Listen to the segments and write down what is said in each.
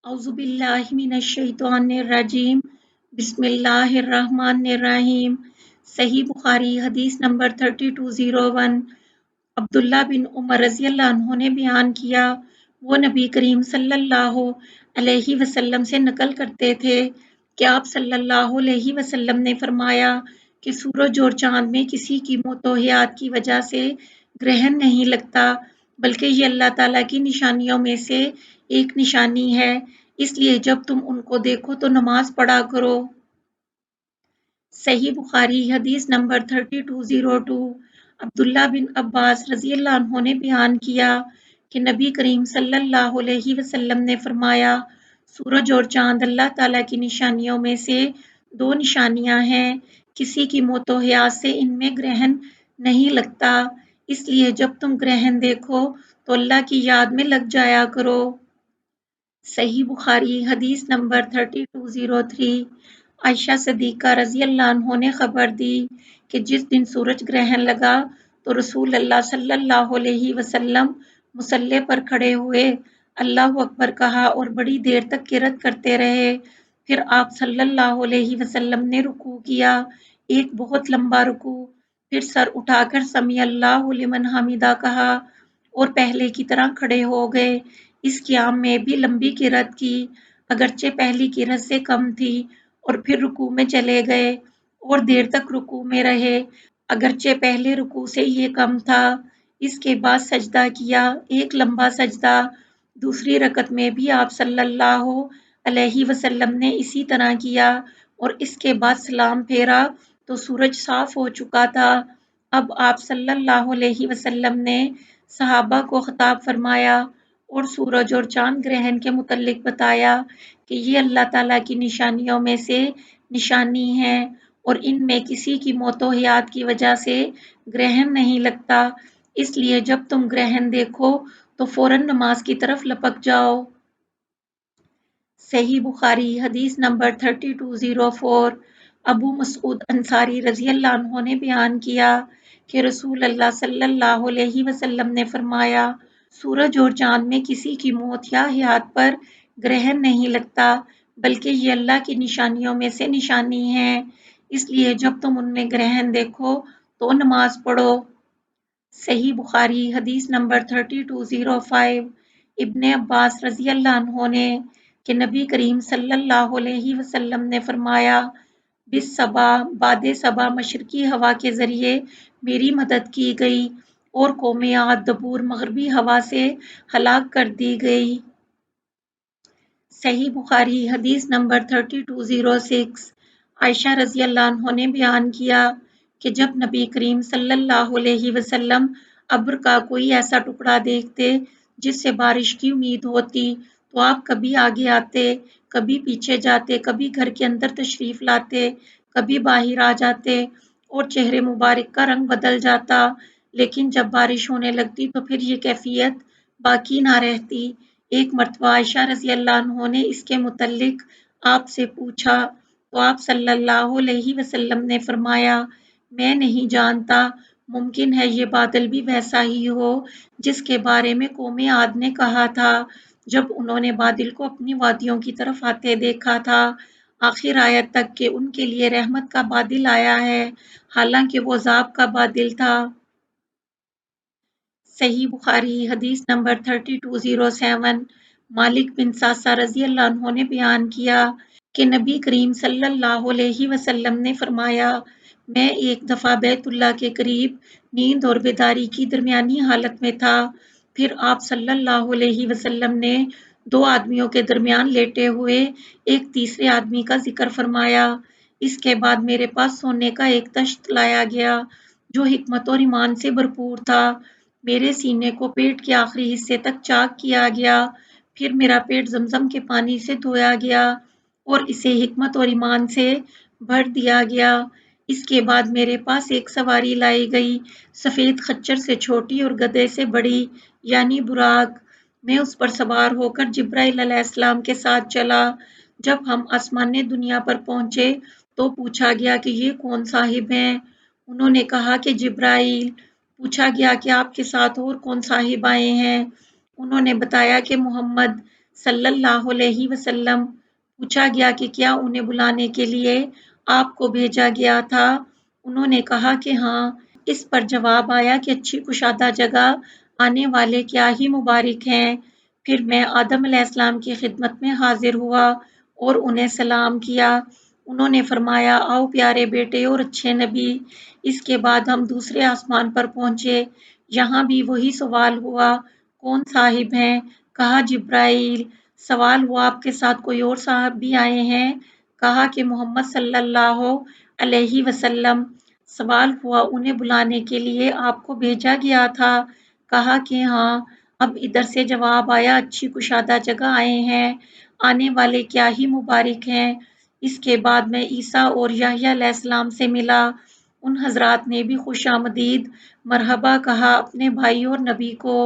औज़ुबिल्लाहिमिनश्शैतानिर्रजीम बिस्मिल्लाहिर्रहमानिर्रहीम। सही बुखारी हदीस नंबर 3201। अब्दुल्ला बिन उमर रज़ियल्लाहु अन्हु ने बयान किया, वो नबी करीम सल्लल्लाहु अलैहि वसल्लम से नकल करते थे कि आप सल्लल्लाहु अलैहि वसल्लम ने फरमाया कि सूरज और चांद में किसी की मोतोहियात की वजह से ग्रहण नहीं लगता, बल्कि ये अल्लाह ताला की निशानियों में से एक निशानी है, इसलिए जब तुम उनको देखो तो नमाज पढ़ा करो। सही बुखारी हदीस नंबर 3202। अब्दुल्ला बिन अब्बास रज़ियल्लाहु अन्हु ने बयान किया कि नबी करीम सल्लल्लाहु अलैहि वसल्लम ने फरमाया, सूरज और चांद अल्लाह ताला की निशानियों में से दो निशानियां हैं, किसी की मोतोहियात से इनमें ग्रहण नहीं लगता, इसलिए जब तुम ग्रहण देखो तो अल्लाह की याद में लग जाया करो। सही बुखारी हदीस नंबर 3203। आयशा सिद्दीक़ा रज़ियल्लाहु अन्हा ने खबर दी कि जिस दिन सूरज ग्रहण लगा तो रसूल अल्लाह सल्लल्लाहु अलैहि वसल्लम मुसल्ले पर खड़े हुए, अल्लाहु अकबर कहा और बड़ी देर तक किरात करते रहे। फिर आप सल्लल्लाहु अलैहि वसल्लम ने रुकू किया, एक बहुत लंबा रुकू, फिर सर उठाकर समी अल्लाहु लिमन हमिदा कहा और पहले की तरह खड़े हो गए। इस क़ियाम में भी लंबी किरात की, अगरचे पहली किरात से कम थी, और फिर रुकू में चले गए और देर तक रुकू में रहे, अगरचे पहले रुकू से ये कम था। इसके बाद सजदा किया, एक लंबा सजदा। दूसरी रकत में भी आप सल्लल्लाहु अलैहि वसल्लम ने इसी तरह किया और इसके बाद सलाम फेरा तो सूरज साफ हो चुका था। अब आप सल्लल्लाहु अलैहि वसल्लम ने सहाबा को खिताब फरमाया और सूरज और चांद ग्रहण के मुतल्लिक बताया कि ये अल्लाह ताला की निशानियों में से निशानी है और इनमें किसी की मोतोहियात की वजह से ग्रहण नहीं लगता, इसलिए जब तुम ग्रहण देखो तो फौरन नमाज की तरफ लपक जाओ। सही बुखारी हदीस नंबर 3204। अबू मसऊद अंसारी रज़ियल्लाहु अन्हु ने बयान किया कि रसूल अल्लाह सल्लल्लाहु अलैहि वसल्लम ने फरमाया, सूरज और चांद में किसी की मौत या हयात पर ग्रहण नहीं लगता, बल्कि ये अल्लाह की निशानियों में से निशानी है, इसलिए जब तुम उनमें ग्रहण देखो तो नमाज पढ़ो। सही बुखारी हदीस नंबर 3205। इब्ने अब्बास रज़ियल्लाहु अन्हु ने कि नबी करीम सल्लल्लाहु अलैहि वसल्लम ने फरमाया, बिस सबा बादे सबा मशरकी हवा के ज़रिए मेरी मदद की गई और कौमे आद दबूर मगरबी हवा से हलाक कर दी गई। सही बुखारी हदीस नंबर 3206। आयशा रज़ियल्लाहु अन्हा ने बयान किया कि जब नबी करीम सल्लल्लाहु अलैहि वसल्लम अब्र का कोई ऐसा टुकड़ा देखते जिससे बारिश की उम्मीद होती तो आप कभी आगे आते, कभी पीछे जाते, कभी घर के अंदर तशरीफ लाते, कभी बाहर आ जाते और चेहरे मुबारक का रंग बदल जाता, लेकिन जब बारिश होने लगती तो फिर ये कैफियत बाकी ना रहती। एक मर्तबा आयशा रज़ियल्लाहु अन्हा ने इसके मुतल्लिक आपसे पूछा तो आप सल्लल्लाहु अलैहि वसल्लम ने फरमाया, मैं नहीं जानता, मुमकिन है ये बादल भी वैसा ही हो जिसके बारे में कौमे आद ने कहा था जब उन्होंने बादल को अपनी वादियों की तरफ आते देखा था, आखिर आयत तक कि उनके लिए रहमत का बादल आया है, हालांकि वो अज़ाब का बादल था। सही बुखारी हदीस नंबर 3207। मालिक बिन सासा रज़ियल्लाहु अन्हु ने बयान किया कि नबी करीम सल्लल्लाहु अलैहि वसल्लम ने फरमाया, मैं एक दफ़ा बैतुल्लाह के करीब नींद और बेदारी की दरमियानी हालत में था, फिर आप सल्लल्लाहु अलैहि वसल्लम ने दो आदमियों के दरमियान लेटे हुए एक तीसरे आदमी का जिक्र फरमाया। इसके बाद मेरे पास सोने का एक तश्त लाया गया जो हिकमत और ईमान से भरपूर था, मेरे सीने को पेट के आखिरी हिस्से तक चाक किया गया, फिर मेरा पेट जमजम के पानी से धोया गया और इसे हिकमत और ईमान से भर दिया गया। इसके बाद मेरे पास एक सवारी लाई गई, सफ़ेद खच्चर से छोटी और गधे से बड़ी, यानी बुराक। मैं उस पर सवार होकर जिब्राइल अलैहिस्सलाम के साथ चला। जब हम आसमाने दुनिया पर पहुंचे तो पूछा गया कि ये कौन साहिब हैं? उन्होंने कहा कि जिब्राइल। पूछा गया कि आपके साथ और कौन साहिब आए हैं? उन्होंने बताया कि मोहम्मद। सल्लल्लाहु अलैहि वसल्लम। पूछा गया कि क्या उन्हें बुलाने के लिए आपको भेजा गया था? उन्होंने कहा कि हाँ। इस पर जवाब आया कि अच्छी कुशादा जगह आने वाले क्या ही मुबारक हैं। फिर मैं आदम अलैहिस्सलाम की खिदमत में हाजिर हुआ और उन्हें सलाम किया। उन्होंने फरमाया, आओ प्यारे बेटे और अच्छे नबी। इसके बाद हम दूसरे आसमान पर पहुंचे। यहाँ भी वही सवाल हुआ, कौन साहिब हैं? कहा जिब्राइल। सवाल हुआ, आपके साथ कोई और साहब भी आए हैं? कहा कि मोहम्मद सल्लल्लाहु अलैहि वसल्लम। सवाल हुआ, उन्हें बुलाने के लिए आपको भेजा गया था? कहा कि हाँ। अब इधर से जवाब आया, अच्छी कुशादा जगह आए हैं, आने वाले क्या ही मुबारक हैं। इसके बाद मैं ईसा और याह्या अलैहिस्सलाम से मिला। उन हजरात ने भी खुशामदीद मरहबा कहा अपने भाई और नबी को।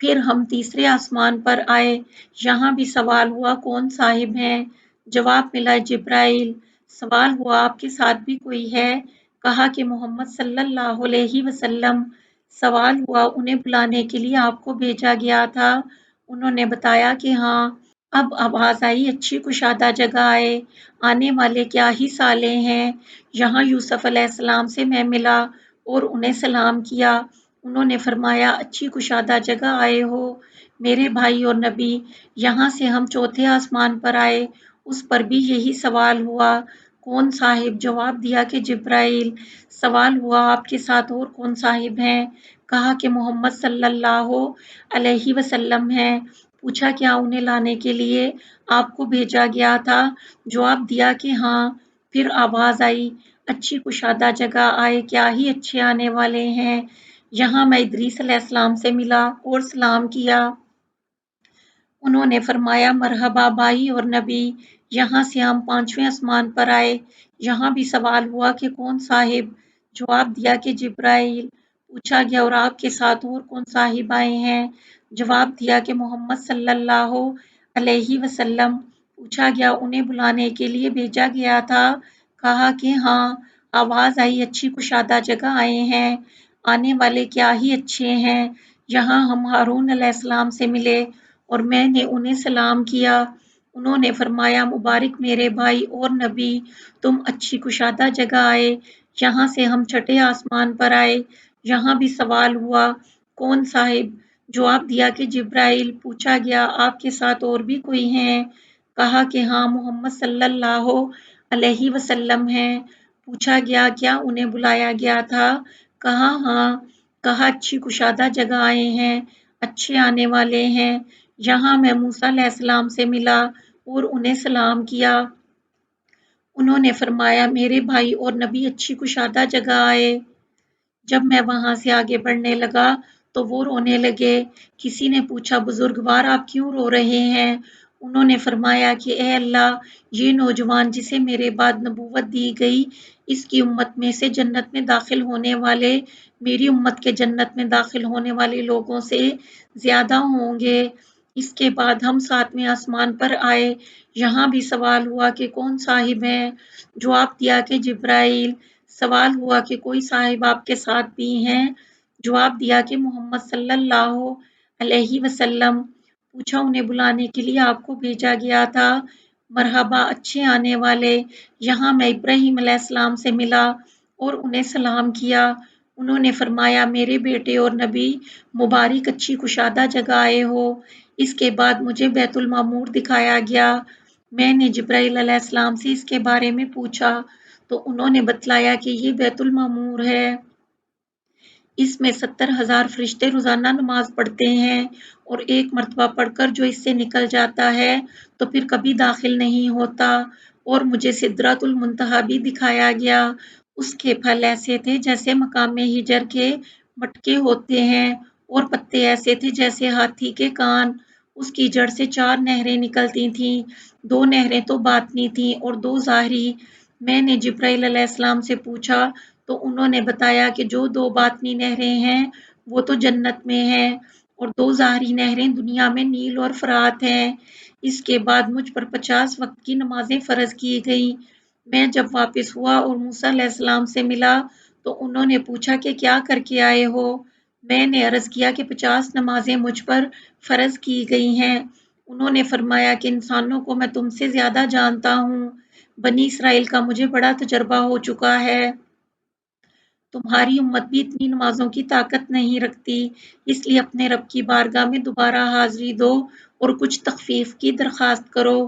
फिर हम तीसरे आसमान पर आए। यहाँ भी सवाल हुआ, कौन साहिब हैं? जवाब मिला, जिब्राइल। सवाल हुआ, आपके साथ भी कोई है? कहा कि मोहम्मद सल्लल्लाहु अलैहि वसल्लम। सवाल हुआ, उन्हें बुलाने के लिए आपको भेजा गया था? उन्होंने बताया कि हाँ। अब आवाज आई, अच्छी कुशादा जगह आए, आने वाले क्या ही साले हैं। यहाँ यूसुफ अलैहिस्सलाम से मैं मिला और उन्हें सलाम किया। उन्होंने फरमाया, अच्छी कुशादा जगह आए हो मेरे भाई और नबी। यहाँ से हम चौथे आसमान पर आए, उस पर भी यही सवाल हुआ, कौन साहिब? जवाब दिया कि जिब्राइल। सवाल हुआ, आपके साथ और कौन साहिब हैं? कहा कि मोहम्मद सल्लल्लाहु अलैहि वसल्लम हैं। पूछा, क्या उन्हें लाने के लिए आपको भेजा गया था? जवाब दिया कि हाँ। फिर आवाज आई, अच्छी कुशादा जगह आए, क्या ही अच्छे आने वाले हैं। यहाँ मैं इदरीस अलैहिस्सलाम से मिला और सलाम किया। उन्होंने फरमाया, मरहबा भाई और नबी। यहाँ से हम पांचवें आसमान पर आए। यहाँ भी सवाल हुआ कि कौन साहिब? जवाब दिया कि जिब्राइल। पूछा गया, और आपके साथ और कौन साहिब आए हैं? जवाब दिया कि मोहम्मद सल्लल्लाहु अलैहि वसल्लम। पूछा गया, उन्हें बुलाने के लिए भेजा गया था? कहा कि हाँ। आवाज आई, अच्छी कुशादा जगह आए हैं, आने वाले क्या ही अच्छे हैं। यहाँ हम हारून अलैहिस्सलाम से मिले और मैंने उन्हें सलाम किया। उन्होंने फरमाया, मुबारक मेरे भाई और नबी, तुम अच्छी कुशादा जगह आए। यहाँ से हम छठे आसमान पर आए। यहाँ भी सवाल हुआ, कौन साहिब? जवाब दिया कि जिब्राइल। पूछा गया, आपके साथ और भी कोई हैं? कहा कि हाँ, मोहम्मद सल्लल्लाहु अलैहि वसल्लम हैं। पूछा गया, क्या उन्हें बुलाया गया था? कहा हाँ। कहा, अच्छी कुशादा जगह आए हैं, अच्छे आने वाले हैं। यहाँ मैं मूसा अलैहिस्सलाम से मिला और उन्हें सलाम किया। उन्होंने फरमाया, मेरे भाई और नबी, अच्छी कुशादा जगह आए। जब मैं वहां से आगे बढ़ने लगा तो वो रोने लगे। किसी ने पूछा, बुजुर्गवार आप क्यों रो रहे हैं? उन्होंने फरमाया कि ए अल्लाह, ये नौजवान जिसे मेरे बाद नबूवत दी गई, इसकी उम्मत में से जन्नत में दाखिल होने वाले मेरी उम्मत के जन्नत में दाखिल होने वाले लोगों से ज्यादा होंगे। इसके बाद हम सातवें आसमान पर आए। यहाँ भी सवाल हुआ कि कौन साहिब हैं? जवाब दिया कि जिब्राइल। सवाल हुआ कि कोई साहिब आपके साथ भी हैं? जवाब दिया कि मोहम्मद सल्लल्लाहु अलैहि वसल्लम। पूछा, उन्हें बुलाने के लिए आपको भेजा गया था? मरहबा, अच्छे आने वाले। यहाँ मैं इब्राहीम अलैहिस्सलाम से मिला और उन्हें सलाम किया। उन्होंने फरमाया, मेरे बेटे और नबी, मुबारक अच्छी कुशादा जगह आए हो। इसके बाद मुझे बैतुल मामूर दिखाया गया। मैंने जिब्राइल अलैहिस्सलाम से इसके बारे में पूछा तो उन्होंने बतलाया कि ये बैतुल मामूर है। इसमें 70,000 फरिश्ते रोजाना नमाज पढ़ते हैं और एक मर्तबा पढ़कर जो इससे निकल जाता है तो फिर कभी दाखिल नहीं होता। और मुझे सिदरतुल मुंतहा भी दिखाया गया। उसके फल ऐसे थे जैसे मकाम हिजर के मटके होते हैं और पत्ते ऐसे थे जैसे हाथी के कान। उसकी जड़ से 4 नहरें निकलती थीं। 2 नहरें तो बातनी थीं और 2 ज़ाहिरी। मैंने जिब्राइल अलैहिस्सलाम से पूछा तो उन्होंने बताया कि जो 2 बातनी नहरें हैं वो तो जन्नत में हैं और 2 ज़ाहिरी नहरें दुनिया में नील और फरात हैं। इसके बाद मुझ पर 50 वक्त की नमाजें फ़र्ज की गईं। मैं जब वापस हुआ और मूसा अलैहिस्सलाम से मिला तो उन्होंने पूछा कि क्या करके आए हो? میں نے عرض کیا کہ 50 نمازیں مجھ پر فرض کی گئی ہیں۔ انہوں نے فرمایا کہ انسانوں کو میں تم سے زیادہ جانتا ہوں، بنی اسرائیل کا مجھے بڑا تجربہ ہو چکا ہے، تمہاری امت بھی اتنی نمازوں کی طاقت نہیں رکھتی، اس لیے اپنے رب کی بارگاہ میں دوبارہ حاضری دو اور کچھ تخفیف کی درخواست کرو۔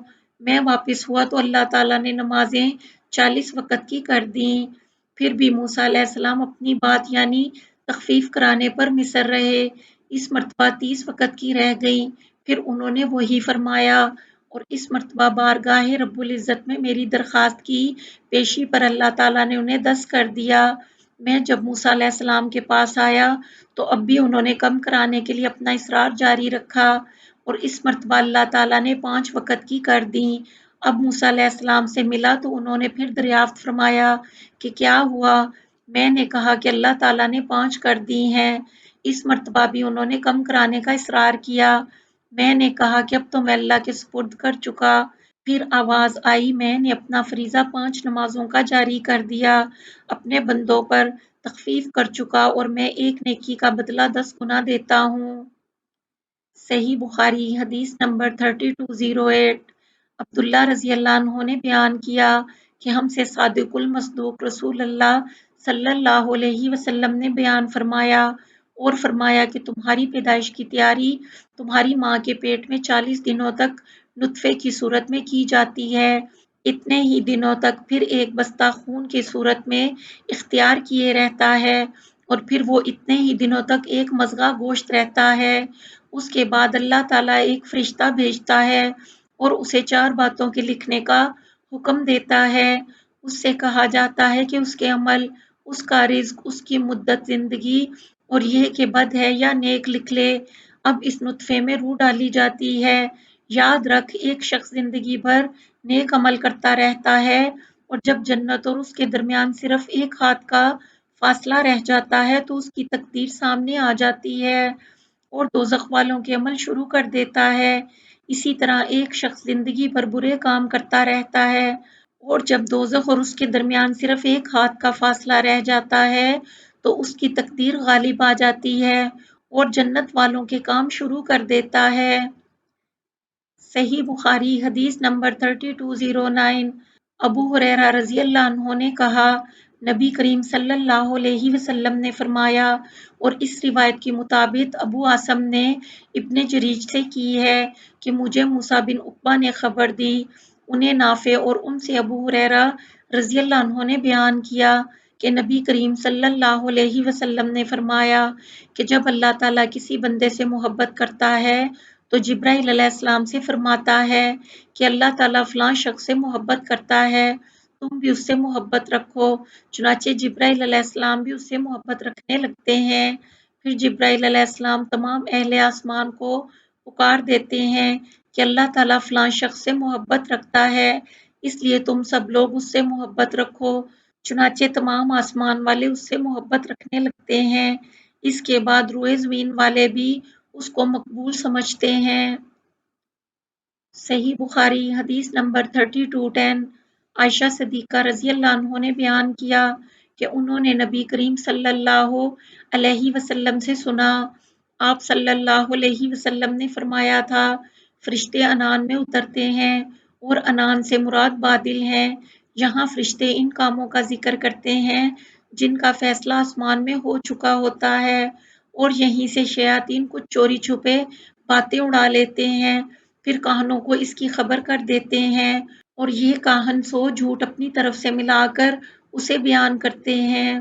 میں واپس ہوا تو اللہ تعالیٰ نے نمازیں 40 وقت کی کر دیں۔ پھر بھی موسیٰ علیہ السلام اپنی بات یعنی تخفیف کرانے پر مصر رہے۔ اس مرتبہ 30 وقت کی رہ گئیں، پھر انہوں نے وہی فرمایا، اور اس مرتبہ بارگاہ رب العزت میں میری درخواست کی پیشی پر اللہ تعالیٰ نے انہیں 10 کر دیا۔ میں جب موسیٰ علیہ السلام کے پاس آیا تو اب بھی انہوں نے کم کرانے کے لیے اپنا اصرار جاری رکھا، اور اس مرتبہ اللہ تعالیٰ نے 5 وقت کی کر دیں۔ اب موسیٰ علیہ السلام سے ملا تو انہوں نے پھر دریافت فرمایا کہ کیا ہوا؟ میں نے کہا کہ اللہ تعالیٰ نے 5 کر دی ہیں۔ اس مرتبہ بھی انہوں نے کم کرانے کا اصرار کیا۔ میں نے کہا کہ اب تو میں اللہ کے سپرد کر چکا۔ پھر آواز آئی، میں نے اپنا فریضہ 5 نمازوں کا جاری کر دیا، اپنے بندوں پر تخفیف کر چکا، اور میں ایک نیکی کا بدلہ 10 گنا دیتا ہوں۔ صحیح بخاری حدیث نمبر 3208۔ عبداللہ رضی اللہ عنہ نے بیان کیا کہ ہم سے صادق المصدوق رسول اللہ صلی اللہ علیہ وسلم نے بیان فرمایا اور فرمایا کہ تمہاری پیدائش کی تیاری تمہاری ماں کے پیٹ میں 40 دنوں تک نطفے کی صورت میں کی جاتی ہے، اتنے ہی دنوں تک پھر ایک بستہ خون کی صورت میں اختیار کیے رہتا ہے، اور پھر وہ اتنے ہی دنوں تک ایک مضغہ گوشت رہتا ہے۔ اس کے بعد اللہ تعالیٰ ایک فرشتہ بھیجتا ہے اور اسے 4 باتوں کے لکھنے کا حکم دیتا ہے۔ اس سے کہا جاتا ہے کہ اس کے عمل، اس کا رزق، اس کی مدت زندگی اور یہ کہ بد ہے یا نیک لکھ لے۔ اب اس نطفے میں روح ڈالی جاتی ہے۔ یاد رکھ، ایک شخص زندگی بھر نیک عمل کرتا رہتا ہے، اور جب جنت اور اس کے درمیان صرف ایک ہاتھ کا فاصلہ رہ جاتا ہے تو اس کی تقدیر سامنے آ جاتی ہے اور دوزخ والوں کے عمل شروع کر دیتا ہے۔ اسی طرح ایک شخص زندگی بھر برے کام کرتا رہتا ہے، اور جب دوزخ اور اس کے درمیان صرف ایک ہاتھ کا فاصلہ رہ جاتا ہے تو اس کی تقدیر غالب آ جاتی ہے اور جنت والوں کے کام شروع کر دیتا ہے۔ صحیح بخاری حدیث نمبر 3209۔ ابو ہریرہ رضی اللہ عنہ نے کہا، نبی کریم صلی اللہ علیہ وسلم نے فرمایا، اور اس روایت کے مطابق ابو عاصم نے ابن جریج سے کی ہے کہ مجھے موسیٰ بن عقبہ نے خبر دی، انہیں نافع اور ان سے ابو ہریرہ رضی اللہ عنہ نے بیان کیا کہ نبی کریم صلی اللہ علیہ وسلم نے فرمایا کہ جب اللہ تعالیٰ کسی بندے سے محبت کرتا ہے تو جبرائیل علیہ السلام سے فرماتا ہے کہ اللہ تعالیٰ فلاں شخص سے محبت کرتا ہے، تم بھی اس سے محبت رکھو۔ چنانچہ جبرائیل علیہ السلام بھی اس سے محبت رکھنے لگتے ہیں۔ پھر جبرائیل علیہ السلام تمام اہل آسمان کو پکار دیتے ہیں کہ اللہ تعالیٰ فلاں شخص سے محبت رکھتا ہے، اس لیے تم سب لوگ اس سے محبت رکھو۔ چنانچہ تمام آسمان والے اس سے محبت رکھنے لگتے ہیں، اس کے بعد روئے زمین والے بھی اس کو مقبول سمجھتے ہیں۔ صحیح بخاری حدیث نمبر 3210۔ عائشہ صدیقہ رضی اللہ عنہ نے بیان کیا کہ انہوں نے نبی کریم صلی اللہ علیہ وسلم سے سنا، آپ صلی اللہ علیہ وسلم نے فرمایا تھا، فرشتے عنان میں اترتے ہیں، اور عنان سے مراد بادل ہیں۔ یہاں فرشتے ان کاموں کا ذکر کرتے ہیں جن کا فیصلہ آسمان میں ہو چکا ہوتا ہے، اور یہیں سے شیاطین کچھ چوری چھپے باتیں اڑا لیتے ہیں، پھر کاہنوں کو اس کی خبر کر دیتے ہیں، اور یہ کاہن سو جھوٹ اپنی طرف سے ملا کر اسے بیان کرتے ہیں۔